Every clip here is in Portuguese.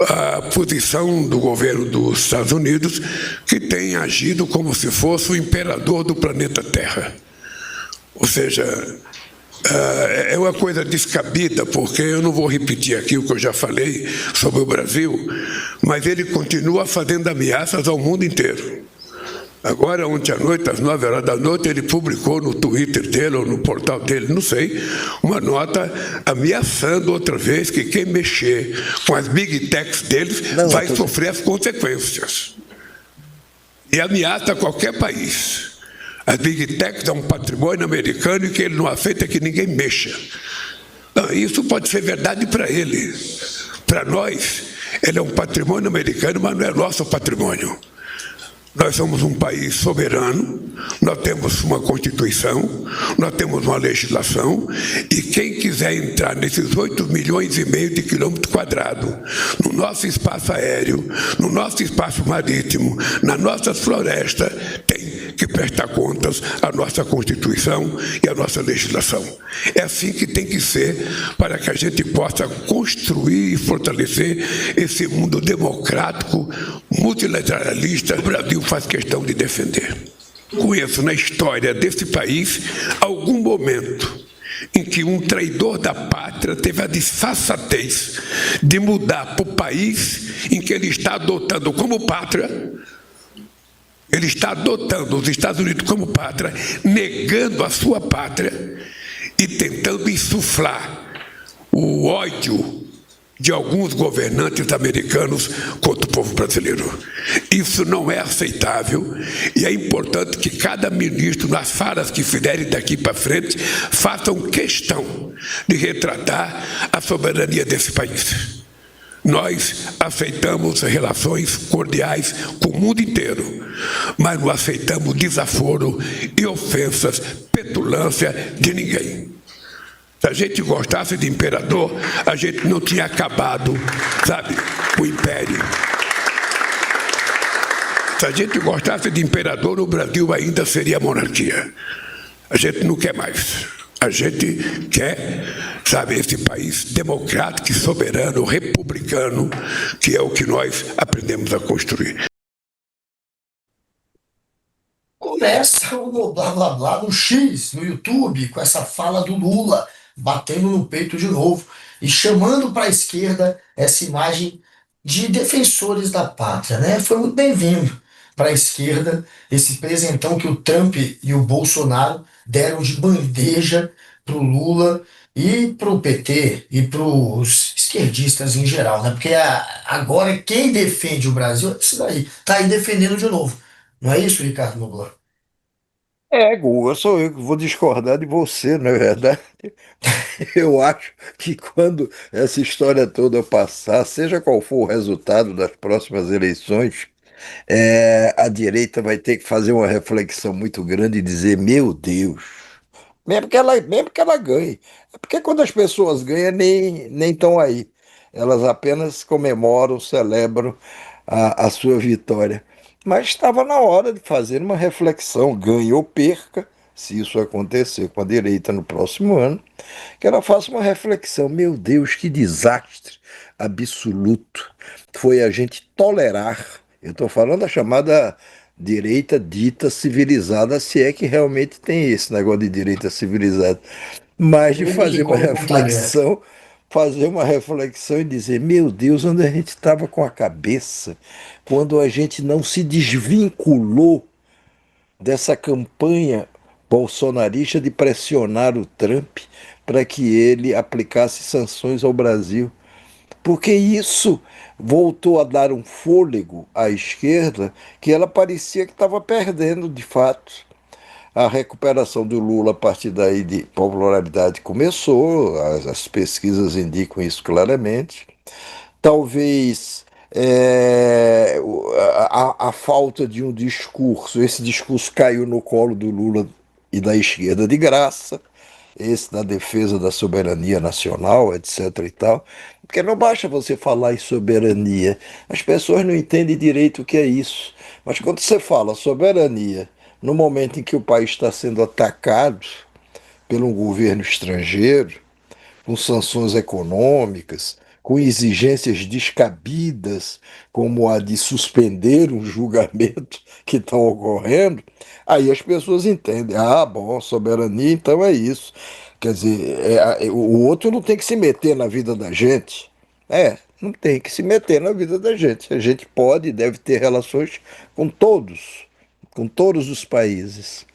a posição do governo dos Estados Unidos, que tem agido como se fosse o imperador do planeta Terra. Ou seja, é uma coisa descabida, porque eu não vou repetir aqui o que eu já falei sobre o Brasil, mas ele continua fazendo ameaças ao mundo inteiro. Agora, ontem à noite, às 9 horas da noite, ele publicou no Twitter dele ou no portal dele, não sei, uma nota ameaçando outra vez que quem mexer com as big techs deles vai sofrer as consequências. E ameaça qualquer país. As big techs é um patrimônio americano e que ele não aceita que ninguém mexa. Não, isso pode ser verdade para ele. Para nós, ele é um patrimônio americano, mas não é nosso patrimônio. Nós somos um país soberano, nós temos uma Constituição, nós temos uma legislação, e quem quiser entrar nesses 8,5 milhões de quilômetros quadrados, no nosso espaço aéreo, no nosso espaço marítimo, nas nossas florestas, tem que prestar contas à nossa Constituição e à nossa legislação. É assim que tem que ser para que a gente possa construir e fortalecer esse mundo democrático, multilateralista, o Brasil faz questão de defender. Conheço na história desse país algum momento em que um traidor da pátria teve a desfaçatez de mudar para o país em que ele está adotando como pátria. Ele está adotando os Estados Unidos como pátria, negando a sua pátria e tentando insuflar o ódio de alguns governantes americanos contra o povo brasileiro. Isso não é aceitável e é importante que cada ministro, nas falas que fizerem daqui para frente, façam questão de retratar a soberania desse país. Nós aceitamos relações cordiais com o mundo inteiro, mas não aceitamos desaforo e ofensas, petulância de ninguém. Se a gente gostasse de imperador, a gente não tinha acabado, sabe, o império. Se a gente gostasse de imperador, o Brasil ainda seria monarquia. A gente não quer mais. A gente quer, sabe, esse país democrático, soberano, republicano, que é o que nós aprendemos a construir. Começa o blá blá blá no X, no YouTube, com essa fala do Lula, batendo no peito de novo e chamando para a esquerda essa imagem de defensores da pátria, né? Foi muito bem-vindo para a esquerda esse presentão que o Trump e o Bolsonaro deram de bandeja para o Lula e para o PT e para os esquerdistas em geral, né? Porque agora quem defende o Brasil é isso daí, tá aí defendendo de novo. Não é isso, Ricardo Noblar? Guga, sou eu que vou discordar de você, na verdade. Eu acho que quando essa história toda passar, seja qual for o resultado das próximas eleições, a direita vai ter que fazer uma reflexão muito grande e dizer: meu Deus, mesmo que ela ganhe. É porque quando as pessoas ganham, nem estão aí. Elas apenas comemoram, celebram a sua vitória. Mas estava na hora de fazer uma reflexão, ganhe ou perca, se isso acontecer com a direita no próximo ano, que ela faça uma reflexão. Meu Deus, que desastre absoluto foi a gente tolerar. Eu estou falando da chamada direita dita civilizada, se é que realmente tem esse negócio de direita civilizada, mas de Ele que come contra-guerra. fazer uma reflexão e dizer, meu Deus, onde a gente estava com a cabeça quando a gente não se desvinculou dessa campanha bolsonarista de pressionar o Trump para que ele aplicasse sanções ao Brasil. Porque isso voltou a dar um fôlego à esquerda que ela parecia que estava perdendo de fato. A recuperação do Lula a partir daí de popularidade começou, as pesquisas indicam isso claramente. Talvez a falta de um discurso, esse discurso caiu no colo do Lula e da esquerda de graça, esse da defesa da soberania nacional, etc. e tal. Porque não basta você falar em soberania, as pessoas não entendem direito o que é isso. Mas quando você fala soberania, no momento em que o país está sendo atacado por um governo estrangeiro, com sanções econômicas, com exigências descabidas, como a de suspender um julgamento que está ocorrendo, aí as pessoas entendem. Ah, bom, soberania, então é isso. Quer dizer, o outro não tem que se meter na vida da gente. Não tem que se meter na vida da gente. A gente pode e deve ter relações com todos os países.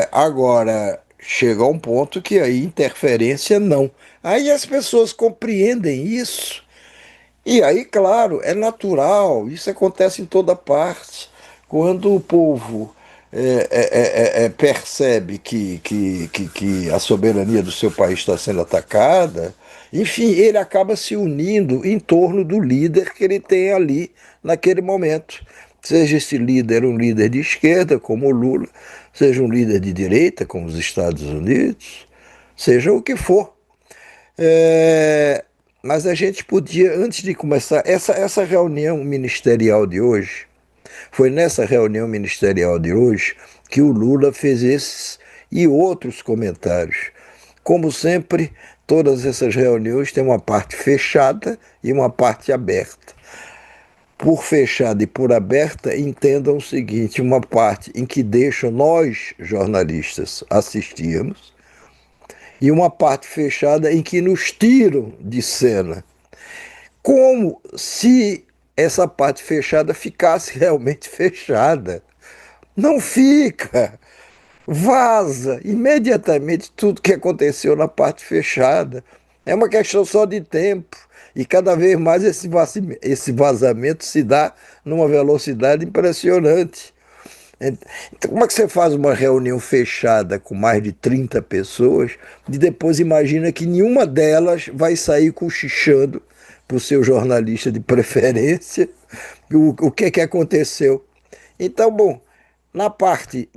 Agora, chega a um ponto que aí interferência não. Aí as pessoas compreendem isso. E aí, claro, é natural, isso acontece em toda parte. Quando o povo percebe que a soberania do seu país está sendo atacada, enfim, ele acaba se unindo em torno do líder que ele tem ali naquele momento. Seja esse líder um líder de esquerda, como o Lula, seja um líder de direita, como os Estados Unidos, seja o que for. É, mas a gente podia, antes de começar, essa reunião ministerial de hoje, foi nessa reunião ministerial de hoje que o Lula fez esses e outros comentários. Como sempre, todas essas reuniões têm uma parte fechada e uma parte aberta. Por fechada e por aberta, entendam o seguinte: uma parte em que deixam nós, jornalistas, assistirmos, e uma parte fechada em que nos tiram de cena. Como se essa parte fechada ficasse realmente fechada. Não fica. Vaza imediatamente tudo que aconteceu na parte fechada. É uma questão só de tempo. E cada vez mais esse vazamento se dá numa velocidade impressionante. Então, como é que você faz uma reunião fechada com mais de 30 pessoas e depois imagina que nenhuma delas vai sair cochichando para o seu jornalista de preferência o que é que aconteceu? Então, bom, na parte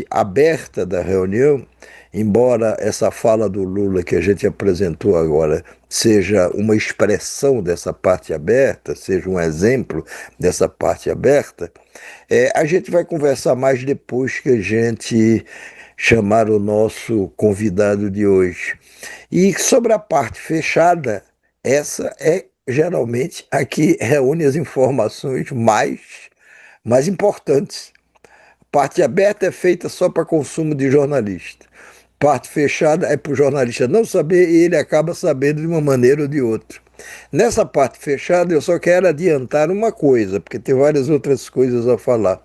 aberta da reunião, embora essa fala do Lula que a gente apresentou agora seja uma expressão dessa parte aberta, seja um exemplo dessa parte aberta, a gente vai conversar mais depois que a gente chamar o nosso convidado de hoje. E sobre a parte fechada, essa é geralmente a que reúne as informações mais importantes. Parte aberta é feita só para consumo de jornalista. Parte fechada é para o jornalista não saber e ele acaba sabendo de uma maneira ou de outra. Nessa parte fechada, eu só quero adiantar uma coisa, porque tem várias outras coisas a falar.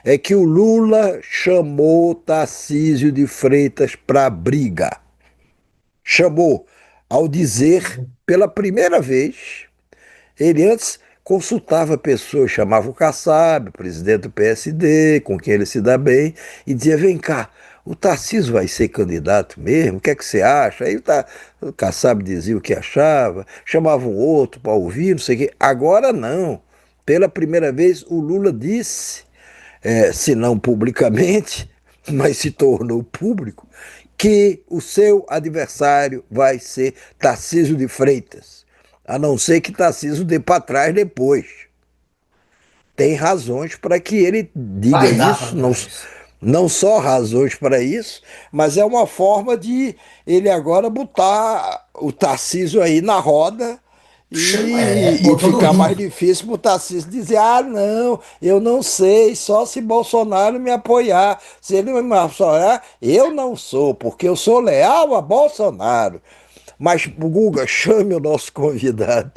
É que o Lula chamou Tarcísio de Freitas para briga. Chamou, ao dizer, pela primeira vez, ele antes consultava pessoas, chamava o Kassab, presidente do PSD, com quem ele se dá bem, e dizia: vem cá, o Tarcísio vai ser candidato mesmo? O que é que você acha? Aí o Kassab dizia o que achava, chamava um outro para ouvir, não sei o quê. Agora não. Pela primeira vez, o Lula disse, se não publicamente, mas se tornou público, que o seu adversário vai ser Tarcísio de Freitas, a não ser que Tarcísio dê para trás depois. Tem razões para que ele diga Vai dar para isso, não, trás. não só razões para isso, mas é uma forma de ele agora botar o Tarcísio aí na roda e Botou no ficar mais ringue. difícil para o Tarcísio dizer: ah, não, eu não sei, só se Bolsonaro me apoiar. Se ele me apoiar, eu não sou, porque eu sou leal a Bolsonaro. Mas, Guga, chame o nosso convidado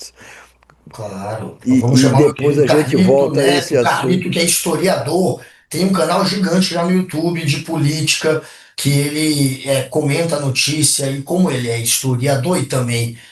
Claro. Então vamos e chamar o meu depois querido a gente Carlito volta a Neto, esse Carlito assunto. que é historiador, tem um canal gigante já no YouTube de política, que ele comenta a notícia, e como ele é historiador e também